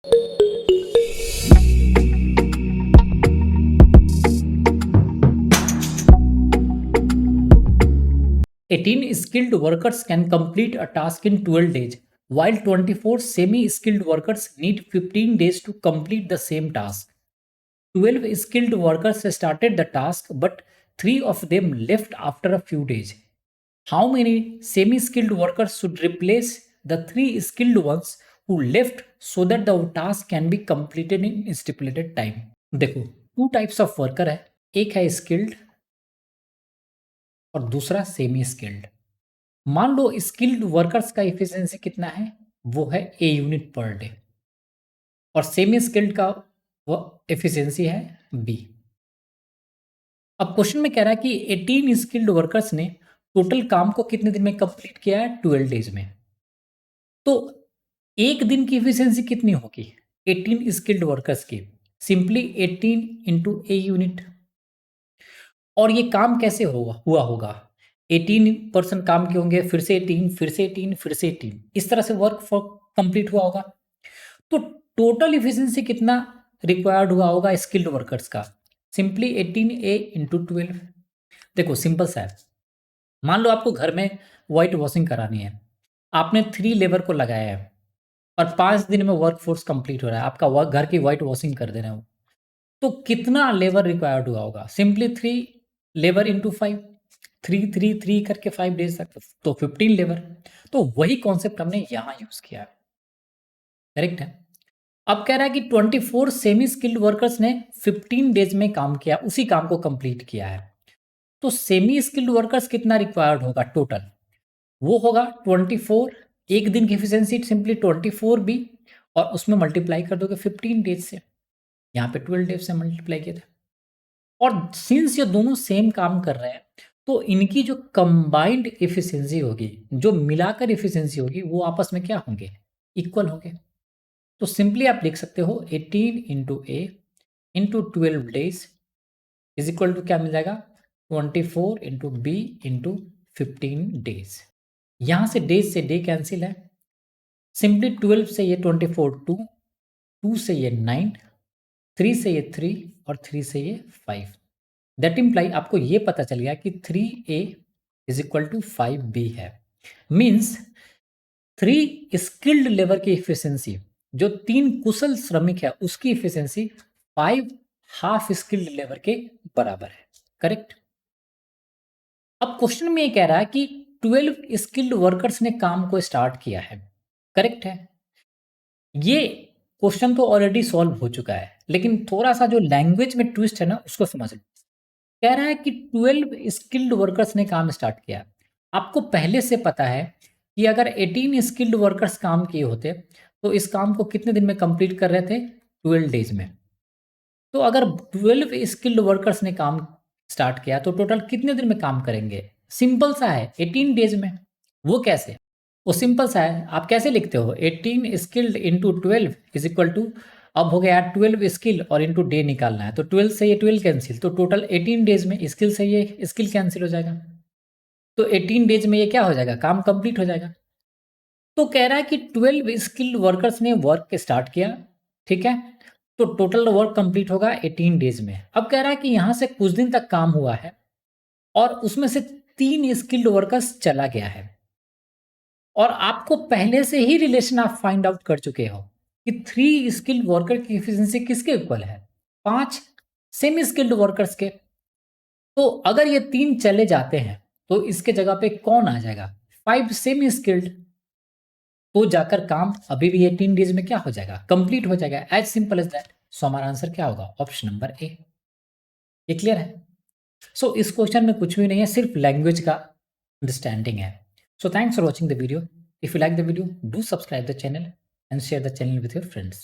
18 skilled workers can complete a task in 12 days, while 24 semi-skilled workers need 15 days to complete the same task. 12 skilled workers started the task, but 3 of them left after a few days. How many semi-skilled workers should replace the 3 skilled ones who left so that the task can be completed in stipulated time? देखो, 2 types of worker है, एक है skilled और दूसरा semi skilled. मान लो skilled workers का efficiency कितना है, वो है ए यूनिट पर डे, और सेमी स्किल्ड का वो एफिशिएंसी है बी। अब क्वेश्चन में कह रहा है कि 18 स्किल्ड वर्कर्स ने टोटल काम को कितने दिन में कंप्लीट किया है, 12 डेज में। तो एक दिन की एफिशिएंसी कितनी होगी 18 स्किल्ड वर्कर्स की? Simply 18 into a unit. और ये काम कैसे हुआ होगा? 18% काम के होंगे, फिर से 18, फिर से 18, फिर से 18, इस तरह से वर्क कंप्लीट हुआ होगा। तो टोटल इफिशियंसी कितना रिक्वायर्ड हुआ होगा स्किल्ड वर्कर्स का? Simply 18A into 12। देखो सिंपल सा है, मान लो आपको घर में वाइट वॉशिंग करानी है, आपने 3 लेबर को लगाया है और 5 दिन में वर्क फोर्स कंप्लीट हो रहा है, आपका घर की वाइट वॉशिंग कर दे रहे हो, तो कितना लेबर रिक्वायर्ड हुआ होगा? सिंपली 3 लेबर इंटू 5, 3 करके 5 डेज तक, तो 15 लेबर। तो वही कॉन्सेप्ट हमने यहाँ यूज किया है, करेक्ट है। अब कह रहा है कि 24 सेमी स्किल्ड वर्कर्स ने 15 डेज में काम किया, उसी काम को कंप्लीट किया है। तो सेमी स्किल्ड वर्कर्स कितना रिक्वायर्ड होगा टोटल? वो होगा 24, एक दिन की एफिशिएंसी सिंपली 24 बी, और उसमें मल्टीप्लाई कर दोगे 15 डेज से, यहाँ पे 12 डेज से मल्टीप्लाई किया था। और सिंस ये दोनों सेम काम कर रहे हैं, तो इनकी जो कंबाइंड एफिशिएंसी होगी, जो मिलाकर एफिशिएंसी होगी, वो आपस में क्या होंगे? इक्वल होंगे। तो सिंपली आप लिख सकते हो 18 into a into 12 days is equal to क्या मिल जाएगा? 24 इंटू बी इंटू 15 डेज। यहां से डे कैंसिल है, सिंपली 12 से ये 24 2 से ये 9, 3 से ये 3 और 3 से ये 5। दैट इम्प्लाई आपको ये पता चल गया कि 3A is equal to 5B है। मीन्स 3 स्किल्ड लेबर की इफिशियंसी, जो 3 कुशल श्रमिक है, उसकी इफिशियंसी 5 हाफ स्किल्ड लेबर के बराबर है, करेक्ट। अब क्वेश्चन में ये कह रहा है कि 12 स्किल्ड वर्कर्स ने काम को स्टार्ट किया है, करेक्ट है। ये क्वेश्चन तो ऑलरेडी सॉल्व हो चुका है, लेकिन थोड़ा सा जो लैंग्वेज में ट्विस्ट है ना, उसको समझ लो। कह रहा है कि 12 स्किल्ड वर्कर्स ने काम स्टार्ट किया। आपको पहले से पता है कि अगर 18 स्किल्ड वर्कर्स काम किए होते तो इस काम को कितने दिन में कंप्लीट कर रहे थे? 12 डेज में। तो अगर 12 स्किल्ड वर्कर्स ने काम स्टार्ट किया तो टोटल कितने दिन में काम करेंगे? सिंपल सा है, 18 डेज में। वो कैसे? वो सिंपल सा है, आप कैसे लिखते हो? 18 skilled into 12 is equal to, अब हो गया 12 स्किल और इंटू डे निकालना है, तो 12 से ये 12 कैंसिल, तो टोटल 18 डेज में स्किल से ये स्किल कैंसिल हो जाएगा, तो 18 डेज में ये क्या हो जाएगा? काम कंप्लीट हो जाएगा। तो कह रहा है कि 12 स्किल्ड वर्कर्स ने वर्क स्टार्ट किया, ठीक है, तो टोटल वर्क कंप्लीट होगा 18 डेज में। अब कह रहा है कि यहां से कुछ दिन तक काम हुआ है और उसमें से 3 स्किल्ड वर्कर्स चला गया है, और आपको पहले से ही रिलेशन आप फाइंड आउट कर चुके हो कि 3 स्किल्ड वर्कर की एफिशिएंसी किसके इक्वल है? 5 सेमी स्किल्ड वर्कर्स के। तो अगर ये 3 चले जाते हैं तो इसके जगह पे कौन आ जाएगा? 5 सेमी स्किल्ड। तो जाकर काम अभी भी 18 डेज में क्या हो जाएगा? कंप्लीट हो जाएगा, एज सिंपल एज दैट। सो हमारा आंसर क्या होगा? Option number A. ये क्लियर है? सो इस क्वेश्चन में कुछ भी नहीं है, सिर्फ लैंग्वेज का अंडरस्टैंडिंग है। So thanks for watching the video. If you like the video, do subscribe the channel and share the channel with your friends.